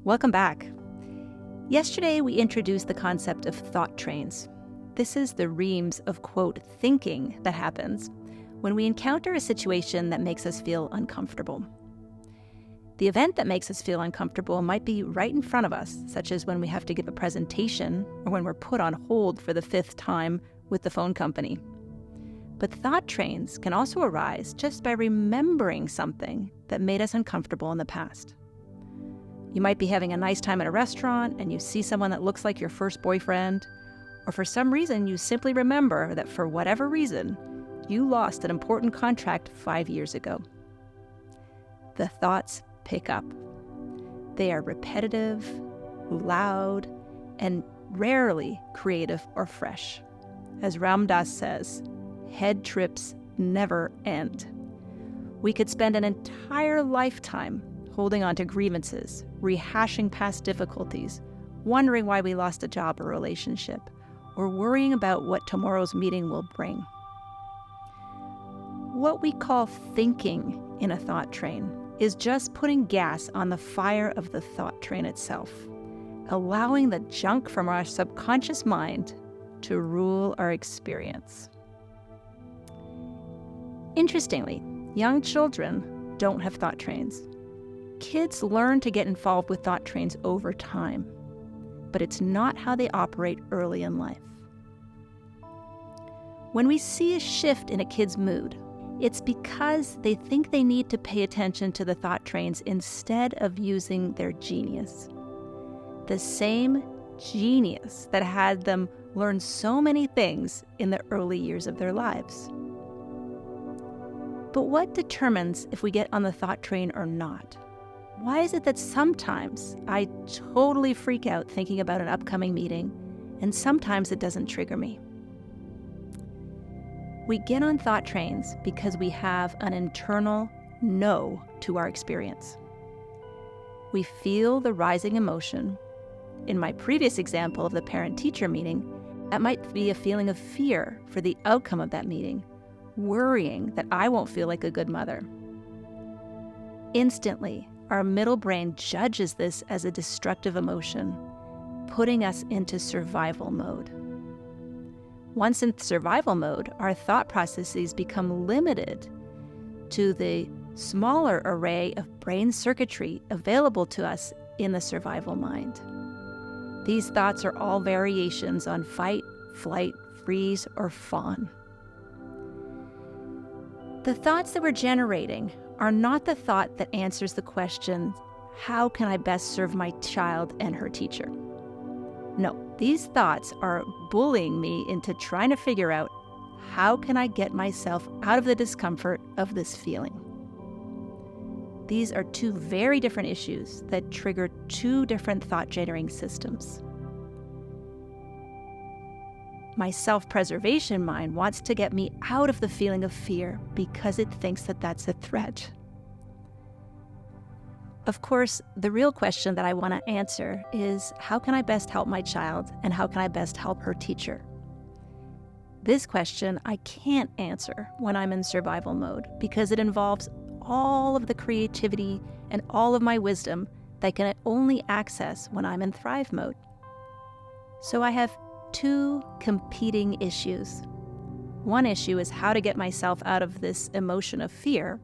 Welcome back. Yesterday, we introduced the concept of thought trains. This is the reams of, quote, thinking that happens when we encounter a situation that makes us feel uncomfortable. The event that makes us feel uncomfortable might be right in front of us, such as when we have to give a presentation or when we're put on hold for the 5th time with the phone company. But thought trains can also arise just by remembering something that made us uncomfortable in the past. You might be having a nice time at a restaurant and you see someone that looks like your first boyfriend, or for some reason you simply remember that for whatever reason, you lost an important contract 5 years ago. The thoughts pick up. They are repetitive, loud, and rarely creative or fresh. As Ram Dass says, head trips never end. We could spend an entire lifetime holding on to grievances, rehashing past difficulties, wondering why we lost a job or relationship, or worrying about what tomorrow's meeting will bring. What we call thinking in a thought train is just putting gas on the fire of the thought train itself, allowing the junk from our subconscious mind to rule our experience. Interestingly, young children don't have thought trains. Kids learn to get involved with thought trains over time, but it's not how they operate early in life. When we see a shift in a kid's mood, it's because they think they need to pay attention to the thought trains instead of using their genius. The same genius that had them learn so many things in the early years of their lives. But what determines if we get on the thought train or not? Why is it that sometimes I totally freak out thinking about an upcoming meeting, and sometimes it doesn't trigger me? We get on thought trains because we have an internal no to our experience. We feel the rising emotion. In my previous example of the parent-teacher meeting, that might be a feeling of fear for the outcome of that meeting, worrying that I won't feel like a good mother. Instantly, our middle brain judges this as a destructive emotion, putting us into survival mode. Once in survival mode, our thought processes become limited to the smaller array of brain circuitry available to us in the survival mind. These thoughts are all variations on fight, flight, freeze, or fawn. The thoughts that we're generating are not the thought that answers the question, how can I best serve my child and her teacher? No, these thoughts are bullying me into trying to figure out, how can I get myself out of the discomfort of this feeling? These are two very different issues that trigger two different thought-generating systems. My self-preservation mind wants to get me out of the feeling of fear because it thinks that that's a threat. Of course, the real question that I want to answer is, how can I best help my child and how can I best help her teacher? This question I can't answer when I'm in survival mode because it involves all of the creativity and all of my wisdom that I can only access when I'm in thrive mode. So I have two competing issues. One issue is how to get myself out of this emotion of fear,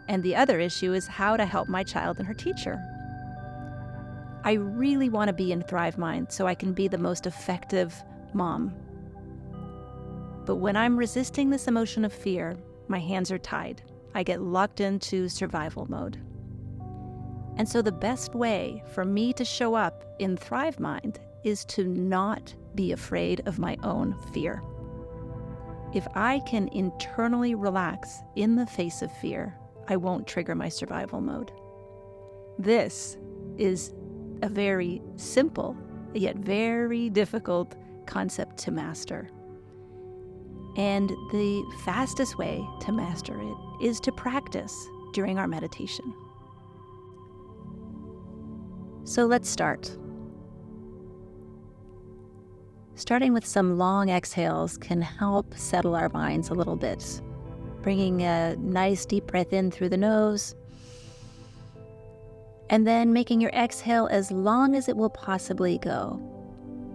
and the other issue is how to help my child and her teacher. I really want to be in Thrive Mind so I can be the most effective mom. But when I'm resisting this emotion of fear, my hands are tied. I get locked into survival mode. And so the best way for me to show up in Thrive Mind is to not be afraid of my own fear. If I can internally relax in the face of fear, I won't trigger my survival mode. This is a very simple, yet very difficult concept to master. And the fastest way to master it is to practice during our meditation. So let's start. Starting with some long exhales can help settle our minds a little bit. Bringing a nice deep breath in through the nose And then making your exhale as long as it will possibly go.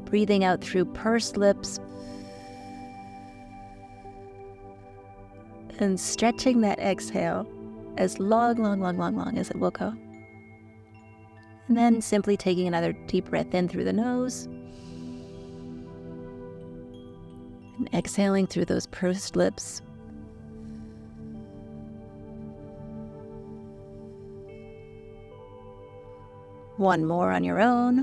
Breathing out through pursed lips and stretching that exhale as long as it will go. And then simply taking another deep breath in through the nose and exhaling through those pursed lips. One more on your own.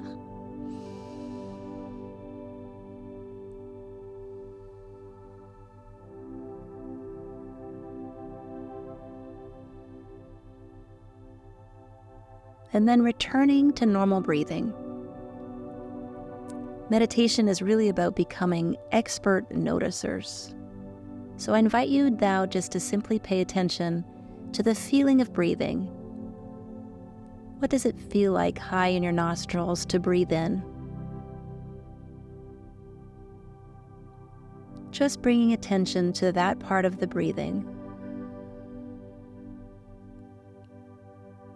And then returning to normal breathing. Meditation is really about becoming expert noticers. So I invite you now just to simply pay attention to the feeling of breathing. What does it feel like high in your nostrils to breathe in? Just bringing attention to that part of the breathing.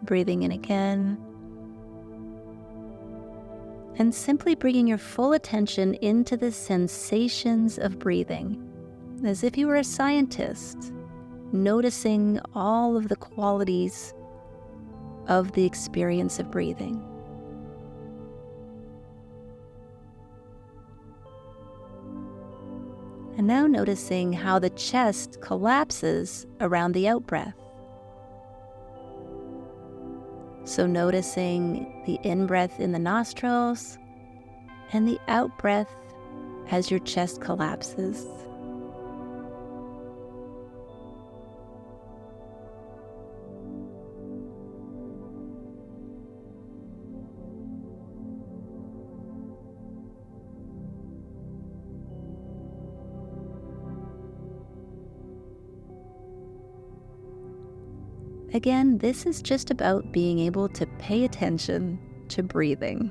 Breathing in again. And simply bringing your full attention into the sensations of breathing, as if you were a scientist, noticing all of the qualities of the experience of breathing. And now noticing how the chest collapses around the out-breath. So noticing the in-breath in the nostrils and the out-breath as your chest collapses. Again, this is just about being able to pay attention to breathing.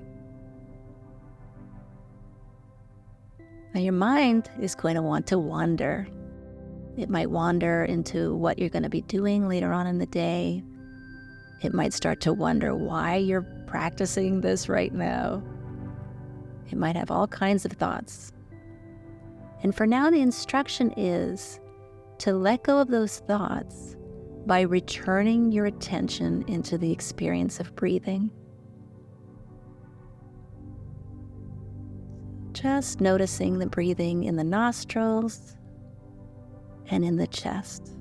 Now your mind is going to want to wander. It might wander into what you're going to be doing later on in the day. It might start to wonder why you're practicing this right now. It might have all kinds of thoughts. And for now, the instruction is to let go of those thoughts by returning your attention into the experience of breathing. Just noticing the breathing in the nostrils and in the chest.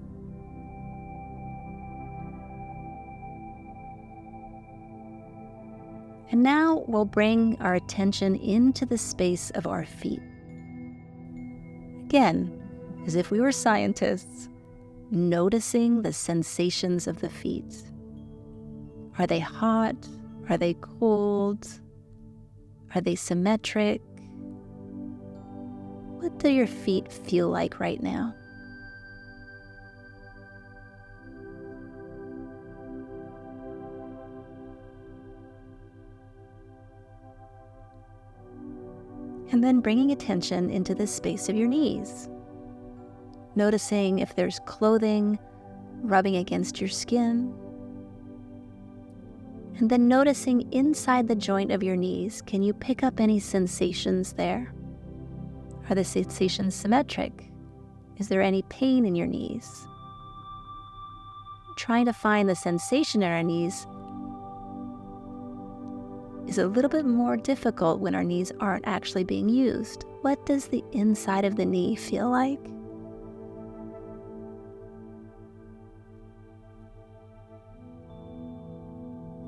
And now we'll bring our attention into the space of our feet. Again, as if we were scientists, noticing the sensations of the feet. Are they hot? Are they cold? Are they symmetric? What do your feet feel like right now? And then bringing attention into the space of your knees. Noticing if there's clothing rubbing against your skin. And then noticing inside the joint of your knees, can you pick up any sensations there? Are the sensations symmetric? Is there any pain in your knees? Trying to find the sensation in our knees is a little bit more difficult when our knees aren't actually being used. What does the inside of the knee feel like?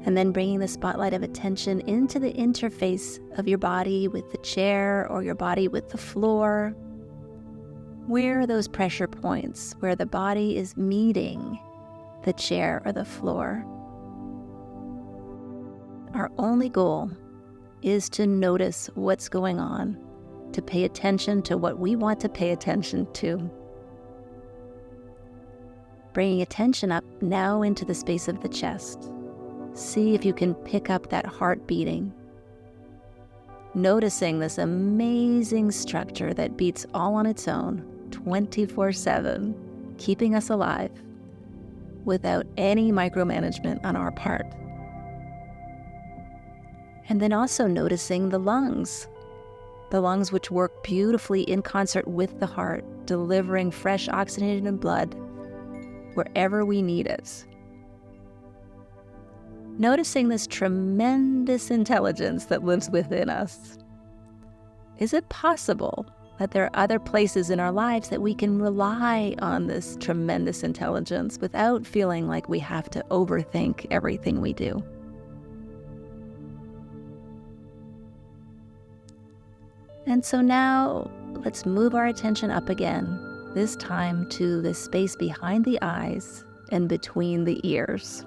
And then bringing the spotlight of attention into the interface of your body with the chair or your body with the floor. Where are those pressure points where the body is meeting the chair or the floor? Our only goal is to notice what's going on, to pay attention to what we want to pay attention to. Bringing attention up now into the space of the chest. See if you can pick up that heart beating. Noticing this amazing structure that beats all on its own, 24/7, keeping us alive without any micromanagement on our part. And then also noticing the lungs which work beautifully in concert with the heart, delivering fresh oxygenated blood wherever we need it. Noticing this tremendous intelligence that lives within us. Is it possible that there are other places in our lives that we can rely on this tremendous intelligence without feeling like we have to overthink everything we do? And so now let's move our attention up again, this time to the space behind the eyes and between the ears.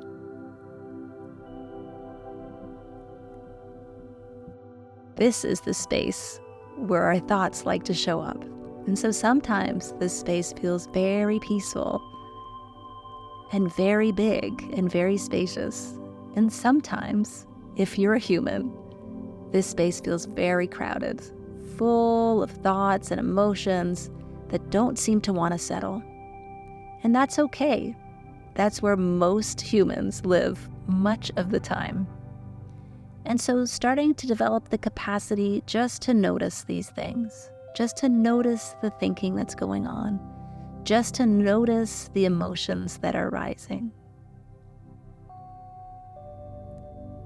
This is the space where our thoughts like to show up. And so sometimes this space feels very peaceful and very big and very spacious. And sometimes, if you're a human, this space feels very crowded, full of thoughts and emotions that don't seem to want to settle. And that's okay. That's where most humans live much of the time. And so starting to develop the capacity just to notice these things, just to notice the thinking that's going on, just to notice the emotions that are rising.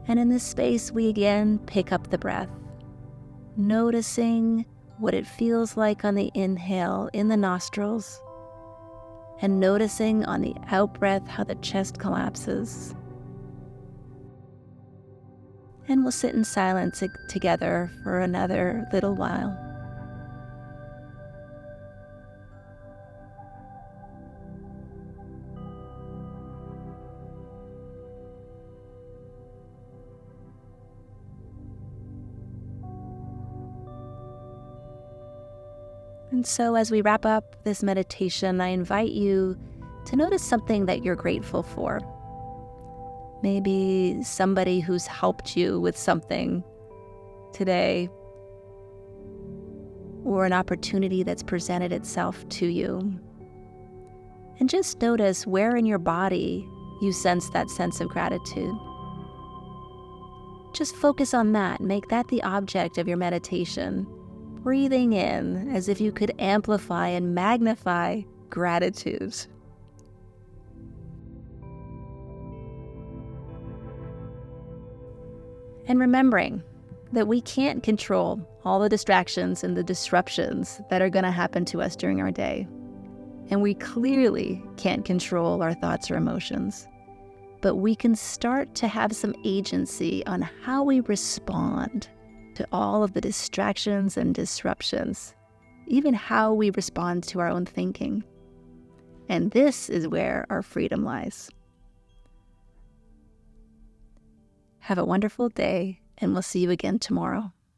And in this space, we again pick up the breath, noticing what it feels like on the inhale in the nostrils, and noticing on the out-breath how the chest collapses. And we'll sit in silence together for another little while. And so as we wrap up this meditation, I invite you to notice something that you're grateful for. Maybe somebody who's helped you with something today, or an opportunity that's presented itself to you. And just notice where in your body you sense that sense of gratitude. Just focus on that. Make that the object of your meditation. Breathing in as if you could amplify and magnify gratitude. And remembering that we can't control all the distractions and the disruptions that are going to happen to us during our day. And we clearly can't control our thoughts or emotions. But we can start to have some agency on how we respond to all of the distractions and disruptions, even how we respond to our own thinking. And this is where our freedom lies. Have a wonderful day, and we'll see you again tomorrow.